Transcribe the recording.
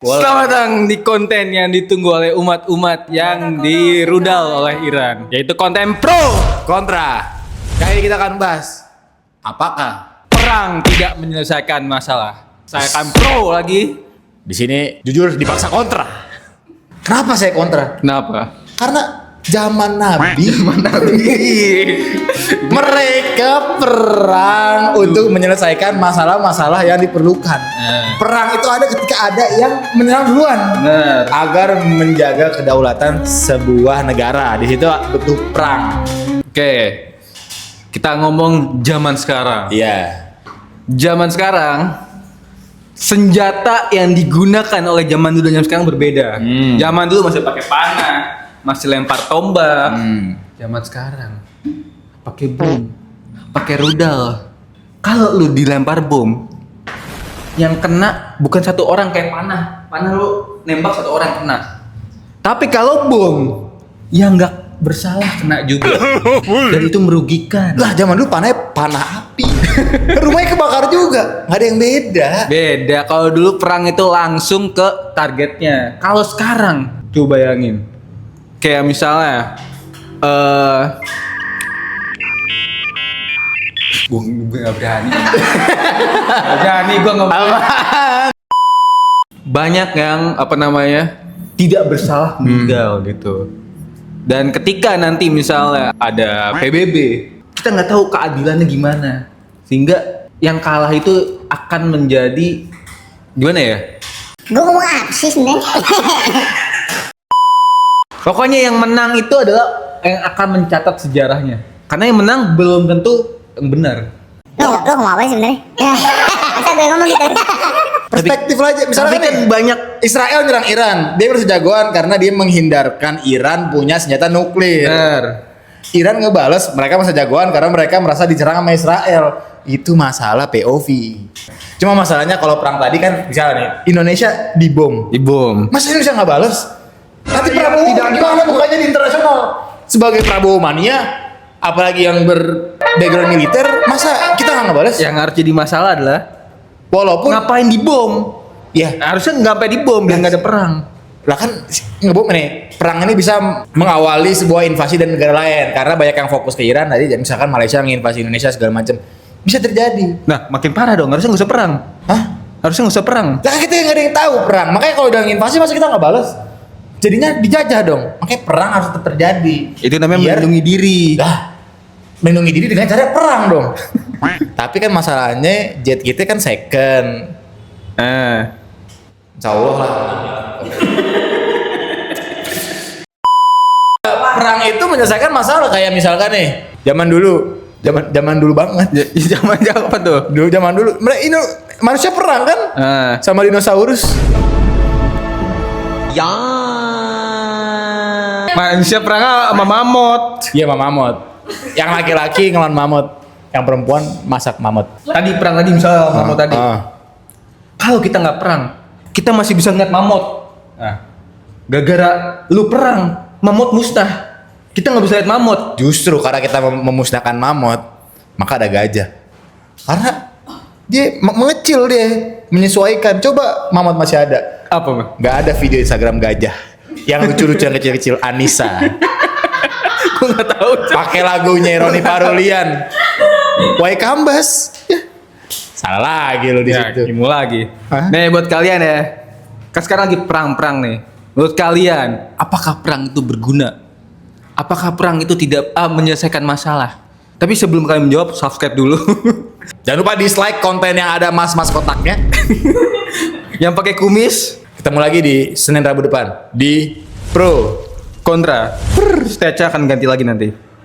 Selamat datang di konten yang ditunggu oleh umat-umat yang dirudal oleh Iran, yaitu konten pro kontra. Kali ini kita akan bahas apakah perang tidak menyelesaikan masalah. Saya akan pro lagi. di sini jujur dipaksa kontra. Kenapa saya kontra? Kenapa? Karena zaman Nabi, mereka perang untuk menyelesaikan masalah-masalah yang diperlukan. Perang itu ada ketika ada yang menyerang duluan. Benar. Agar menjaga kedaulatan sebuah negara. Di situ butuh perang. Oke, kita ngomong zaman sekarang. Iya. Zaman sekarang, senjata yang digunakan oleh zaman dulu dan zaman sekarang berbeda. Zaman dulu masih pakai panah, masih lempar tombak. Zaman sekarang pakai bom, pakai rudal. Kalau lu dilempar bom, yang kena bukan satu orang kayak panah. Panah lu nembak satu orang kena. Tapi kalau bom, yang nggak bersalah kena juga. Dan itu merugikan. Lah zaman dulu panah api. Rumahnya kebakar juga. Nggak ada yang beda. Beda. Kalau dulu perang itu langsung ke targetnya. Kalau sekarang, coba bayangin. Kayak misalnya, gue nggak berani. Nggak berani gue ngomong. Banyak yang tidak bersalah meninggal gitu. Dan ketika nanti misalnya ada PBB, kita nggak tahu keadilannya gimana. Sehingga yang kalah itu akan menjadi gimana ya? Gue ngomong apa sih sebenernya? Pokoknya yang menang itu adalah yang akan mencatat sejarahnya. Karena yang menang belum tentu yang benar. Lo ngomong apa sih sebenernya? Masa gue ngomong gitu? Perspektif aja. Misalnya Tapi kan banyak Israel nyerang Iran. Dia harus jagoan karena dia menghindarkan Iran punya senjata nuklir. benar. Iran ngebales, mereka masa jagoan karena mereka merasa diserang sama Israel. Itu masalah POV. Cuma masalahnya kalau perang tadi kan misalnya nih, Indonesia dibom. Dibom. Masa Indonesia nggak bales? Nanti Prabowo gimana mukanya di internasional? Sebagai Prabowo mania, apalagi yang ber-background militer, masa kita nggak ngebales? Yang harus jadi masalah adalah Walaupun ngapain dibom? ya Harusnya nggak sampai dibom biar nggak ada perang. lah kan ngebom nih, perang ini bisa mengawali sebuah invasi dan negara lain karena banyak yang fokus ke Iran tadi, misalkan Malaysia menginvasi Indonesia segala macam bisa terjadi. Nah, makin parah dong. Harusnya nggak usah perang. Hah? Harusnya nggak usah perang. Lah kita nggak ada yang tahu perang, makanya kalau udah nginvasi masa kita nggak balas? Jadinya dijajah dong, makanya perang harus tetap terjadi. Itu namanya Biar- melindungi diri. Lah, melindungi diri dengan cara perang dong. Tapi kan masalahnya jet kita kan second. Insya Allah lah. Perang itu menyelesaikan masalah kayak misalkan nih, zaman dulu banget. Zaman apa tuh? Zaman dulu, ini manusia perang kan sama dinosaurus. Manusia perang sama mamut. Iya sama mamut. Yang laki-laki ngelawan mamut, yang perempuan masak mamut. Tadi perang tadi misalnya mamut tadi. Kalau kita nggak perang, kita masih bisa ngeliat mamut. Nah, gara-gara lu perang, mamut musnah. Kita nggak bisa lihat mamut. Justru karena kita memusnahkan mamut, maka ada gajah. Karena dia mengecil, dia menyesuaikan. Coba mamut masih ada. Apa, Bang? Nggak ada video Instagram gajah yang lucu-lucu yang kecil-kecil. Anissa Gue nggak tahu. pakai lagunya Roni Parulian, Wai Kambas. Salah lagi lo di Ya, situ. ilmu lagi. Hah? Nih buat kalian ya. Kan sekarang lagi perang-perang nih. Menurut kalian, apakah perang itu berguna? Apakah perang itu tidak menyelesaikan masalah? Tapi sebelum kalian menjawab, subscribe dulu. Jangan lupa dislike konten yang ada mas-mas kotaknya. Yang pakai kumis, Ketemu lagi di Senin Rabu depan di Pro kontra. Steca akan ganti lagi nanti.